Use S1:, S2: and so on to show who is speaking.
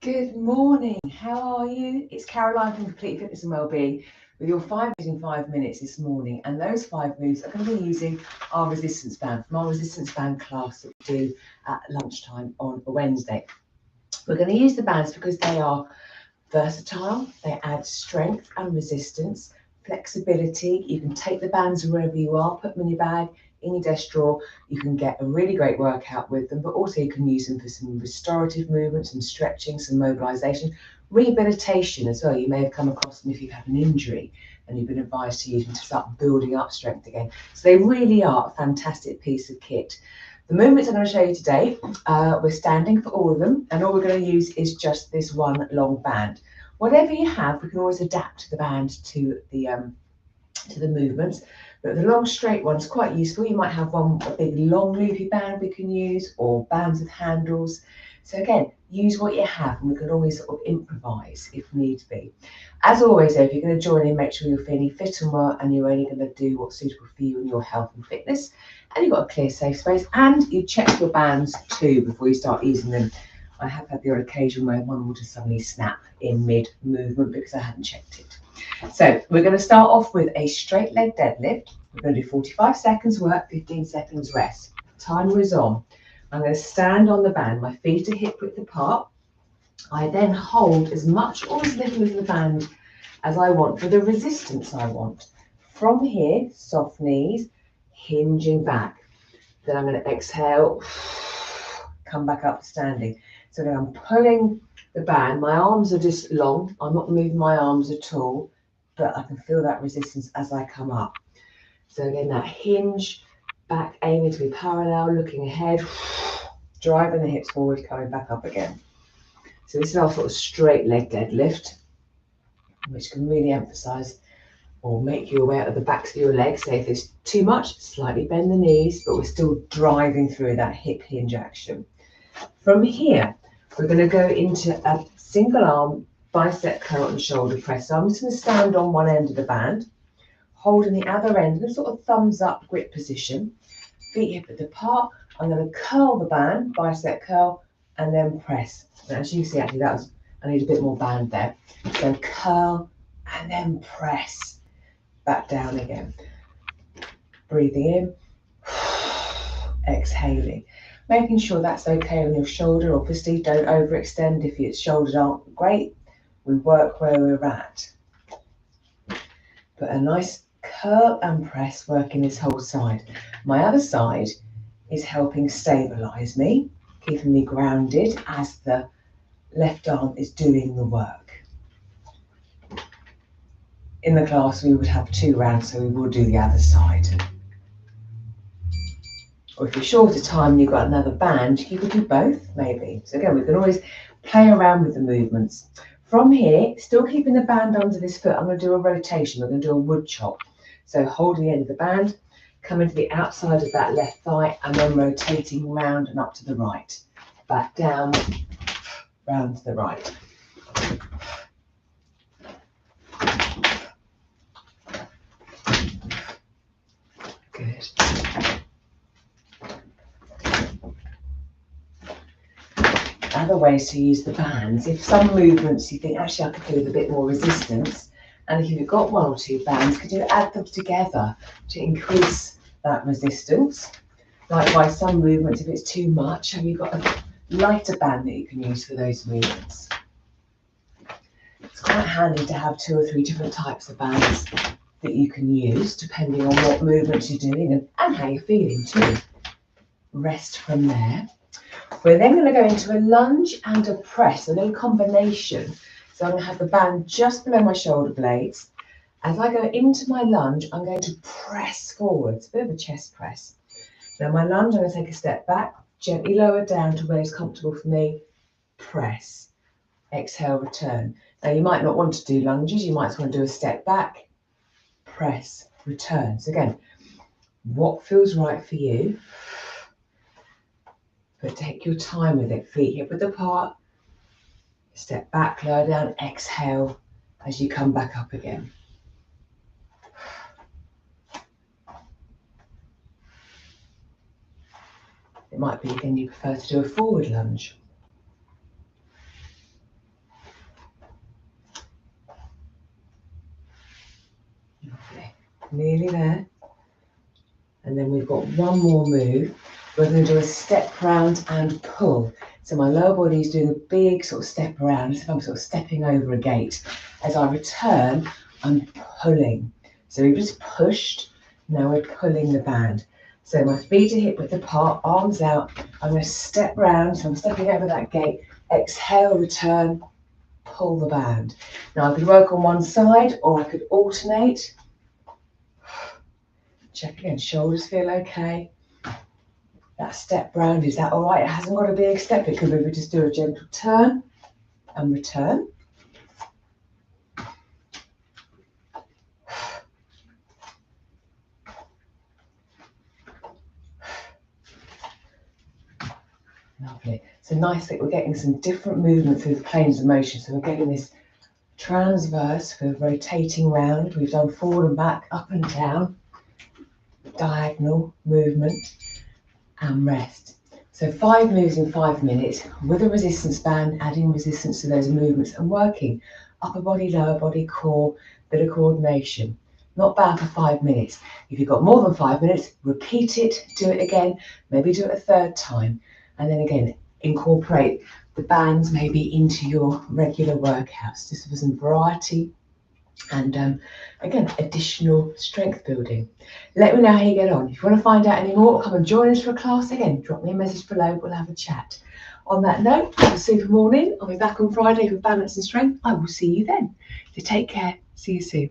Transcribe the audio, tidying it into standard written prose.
S1: Good morning. How are you? It's Caroline from Complete Fitness and Wellbeing with your 5 moves in 5 minutes this morning. And those 5 moves are going to be using our resistance band from our resistance band class that we do at lunchtime on a Wednesday. We're going to use the bands because they are versatile. They add strength and resistance, flexibility. You can take the bands wherever you are, put them in your bag, in your desk drawer. You can get a really great workout with them, but also you can use them for some restorative movements, some stretching, some mobilization, rehabilitation as well. You may have come across them if you've had an injury and you've been advised to use them to start building up strength again. So they really are a fantastic piece of kit. The movements I'm going to show you today, we're standing for all of them, and all we're going to use is just this one long band. Whatever you have, we can always adapt the band to the movements. But the long straight one's quite useful. You might have a big long loopy band we can use, or bands with handles. So again, use what you have, and we can always sort of improvise if need be. As always, though, if you're going to join in, make sure you're feeling fit and well, and you're only going to do what's suitable for you and your health and fitness. And you've got a clear, safe space, and you check your bands too before you start using them. I have had the odd occasion where one will just suddenly snap in mid-movement because I hadn't checked it. So we're going to start off with a straight leg deadlift. We're going to do 45 seconds work, 15 seconds rest. Timer is on. I'm going to stand on the band. My feet are hip width apart. I then hold as much or as little of the band as I want for the resistance I want. From here, soft knees, hinging back. Then I'm going to exhale, come back up standing. So then I'm pulling the band. My arms are just long. I'm not moving my arms at all, but I can feel that resistance as I come up. So again, that hinge, back aiming to be parallel, looking ahead, driving the hips forward, coming back up again. So this is our sort of straight leg deadlift, which can really emphasize or make you aware of the backs of your legs. So if it's too much, slightly bend the knees, but we're still driving through that hip hinge action. From here, we're going to go into a single arm bicep curl and shoulder press. So I'm just going to stand on one end of the band, holding the other end in a sort of thumbs up grip position, feet hip width apart. I'm going to curl the band, bicep curl, and then press. And as you can see, actually, I need a bit more band there. So curl and then press. Back down again. Breathing in, exhaling. Making sure that's okay on your shoulder. Obviously, don't overextend if your shoulders aren't great. We work where we're at. But a nice curl and press working this whole side. My other side is helping stabilize me, keeping me grounded as the left arm is doing the work. In the class, we would have 2 rounds, so we will do the other side. Or if you're short of time and you've got another band, you could do both, maybe. So again, we can always play around with the movements. From here, still keeping the band under this foot, I'm going to do a rotation. We're going to do a wood chop. So holding the end of the band, coming to the outside of that left thigh, and then rotating round and up to the right. Back down, round to the right. Good. Other ways to use the bands. If some movements you think, actually I could do with a bit more resistance, and if you've got 1 or 2 bands, could you add them together to increase that resistance? Likewise, some movements, if it's too much, have you got a lighter band that you can use for those movements? It's quite handy to have 2 or 3 different types of bands that you can use depending on what movements you're doing and how you're feeling too. Rest from there. We're then going to go into a lunge and a press, a little combination. So I'm going to have the band just below my shoulder blades. As I go into my lunge, I'm going to press forwards, a bit of a chest press. Now my lunge, I'm going to take a step back, gently lower down to where it's comfortable for me, press, exhale, return. Now you might not want to do lunges, you might want to do a step back, press, return. So again, what feels right for you? But take your time with it. Feet hip width apart. Step back, lower down, exhale as you come back up again. It might be again you prefer to do a forward lunge. Nearly there. And then we've got one more move. We're going to do a step round and pull. So my lower body is doing a big sort of step around, as if I'm sort of stepping over a gate. As I return, I'm pulling. So we've just pushed, now we're pulling the band. So my feet are hip width apart, arms out. I'm going to step round, so I'm stepping over that gate. Exhale, return, pull the band. Now I could work on one side or I could alternate. Check again, shoulders feel okay. That step round, is that all right? It hasn't got to be a step. It could be we just do a gentle turn and return. Lovely. So nice that we're getting some different movement through the planes of motion. So we're getting this transverse, we're rotating round. We've done forward and back, up and down, diagonal movement and rest. So 5 moves in 5 minutes with a resistance band, adding resistance to those movements and working upper body, lower body, core, bit of coordination. Not bad for 5 minutes. If you've got more than 5 minutes, repeat it, do it again, maybe do it a third time. And then again, incorporate the bands maybe into your regular workouts, just for some variety and again, additional strength building. Let me know how you get on. If you want to find out any more, come and join us for a class again. Drop me a message below, we'll have a chat. On that note, have a super morning. I'll be back on Friday with balance and strength. I will see you then. So take care. See you soon.